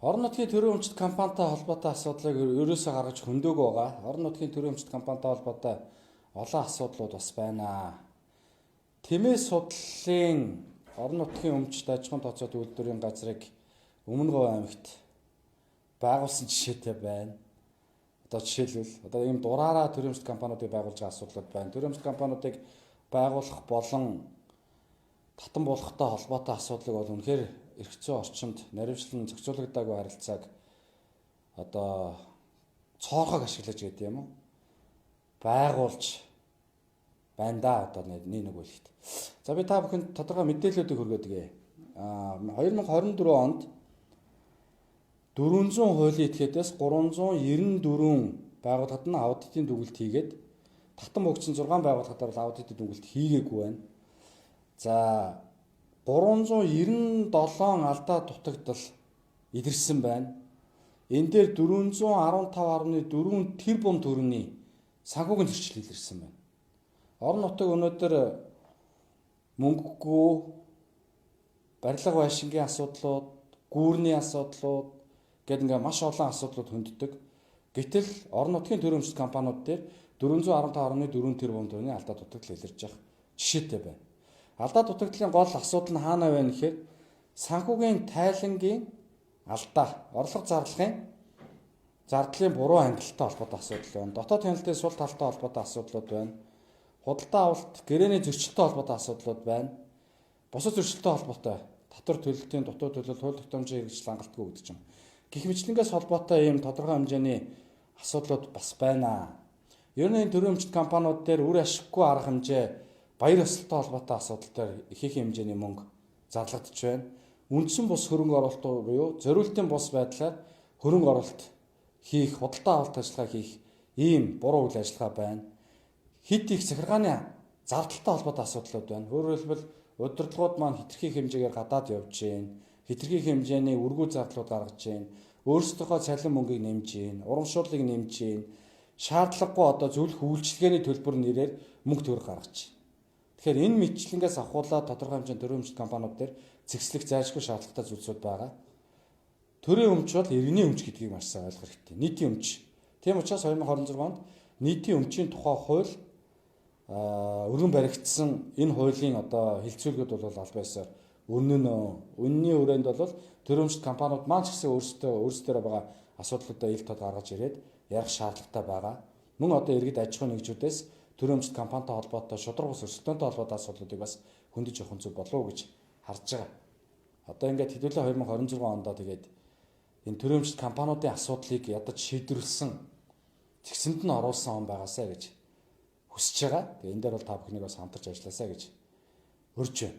Орон нутгийн төрийн өмчит компанитай холбоотой асуудлыг ерөөсөө гаргаж хөндөөг байгаа. Орон нутгийн төрийн өмчит компанитай холбоотой олон асуудлууд бас байна. Тэмээс судлалын орон нутгийн өмчит аж ахуйн тооцоо төлөвлөрийн газрыг Өмнөговь аймагт байгуулсан жишээтэй байна. Одоо жишээлбэл одоо ийм дураараа төрийн өмчит компаниудыг байгуулж байгаа асуудлууд байна. Төрийн өмчит компаниудыг байгуулах болон татан болгохтой холбоотой асуудлыг бол үнэхээр эрх зүйн орчинд наривчлан зохицуулагдаагүй харилцааг одоо цоохог ашиглаж гэдэг юм уу? Байгуулж байна да одоо нэг үгэлт. За би та бүхэнд тодорхой мэдээллүүдийг хүргэдэг. 2024 онд 400 хуулийн этгээдээс 394 байгууллагад нь аудитын дүгнэлт хийгээд татан богдсон 6 байгууллагад аудитын дүгнэлт хийгээгүй байна. За 397 алдаа дутагдал илэрсэн байна. Энэ дээр 415.4 тэрбум төгрөгийн санхүүгийн зөрчил илэрсэн байна. Орон нутаг өнөөдөр мөнгөгүй барилга байшингийн асуудлууд, гүүрний асуудлууд гэдэг ингээ маш олон асуудлууд хөнддөг. Гэтэл орон нутгийн төрийн өмчит компаниуд дээр 415.4 тэрбум төгрөгийн алдаа дутагдал илэрж байгаа жишээтэй байна. Алдаа дутагдлын гол асуудал нь хаана байна гэхээр санхүүгийн тайлангийн алдаа, орлого зардлын буруу ангилалтай холбоотой асуудал байна. Дотоод хяналтын сул талтай холбоотой асуудлууд байна. Худалдаа авалт, гэрээний зөрчилтэй холбоотой асуудлууд байна. Бусад зөрчилтэй холбоотой татвар төлөлтийн дутуу төлөлт, хууль тогтоомжийн хэрэгжил хангалтгүй гэдэг чинь. Гэх мэтлэнгээс холбоотой ийм тодорхой хэмжээний асуудлууд бас байна. Ер нь энэ төрийн өмчит компаниуд дээр үр ашиггүй арга хэмжээ, баяр ёслолтой холбоотой асуудал дээр ихээхэн хэмжээний мөнгө зарлагдж байна. Үндсэн бус хөрөнгө оруулалт буюу зориултын бус байдлаар хөрөнгө оруулалт хийх, худалдаа авалт ажиллагаа хийх ийм буруу үйл ажиллагаа байна. Хэд их захиргааны зардалтай холбоотой асуудлууд байна. Өөрөөр хэлбэл удирдлагууд маань хэтэрхий хэмжээгээр гадаад явж байна. Хэтэрхий хэмжээний үргүү зардлууд гаргаж байна. Өөрсдийнхөө цалин мөнгийг нэмж байна. Урамшууллыг нэмж байна. Шаардлагагүй одоо зөвлөх үйлчилгээний төлбөр нэрээр мөнгө төгрөг гаргаж байна. Тэгэхээр энэ мэтчлэнгээс авахуулаад тодорхой хэмжээний төрийн өмчит компаниуд дээр зэгслэх зайлшгүй шаардлагатай зүйлсүүд байгаа. Төрийн өмч бол иргэний өмч гэдгийг маш сайн ойлгох хэрэгтэй. Нийтийн өмч. Тийм учраас 2026 онд нийтийн өмчийн тухай хууль өргөн баригдсан. Энэ хуулийн одоо хэлцүүлгүүд бол аль байсаар үнний хүрээнд бол төрийн өмчит компаниуд маань ч гэсэн өөрсдөө байгаа асуудлуудаа ил тод гаргаж ирээд ярих шаардлагатай байгаа. Мөн одоо иргэд аж ахуйн нэгжүүдээс төрийн өмчит компанитай холбоотой шударга ус өрсөлдөөнтэй холбоотой асуудлуудыг бас хөндөж явах нь зөв болов уу гэж харж байгаа. Одоо ингээд хэдүүлээ 2026 онд тэгээд энэ төрийн өмчит компаниудын асуудлыг ядаж шийдвэрлсэн зэгсэнд нь оруулсан он байгаасаа гэж хүсэж байгаа. Тэгээ энэ дээр бол та бүхнийг бас хамтарч ажилласаа гэж урьж байна.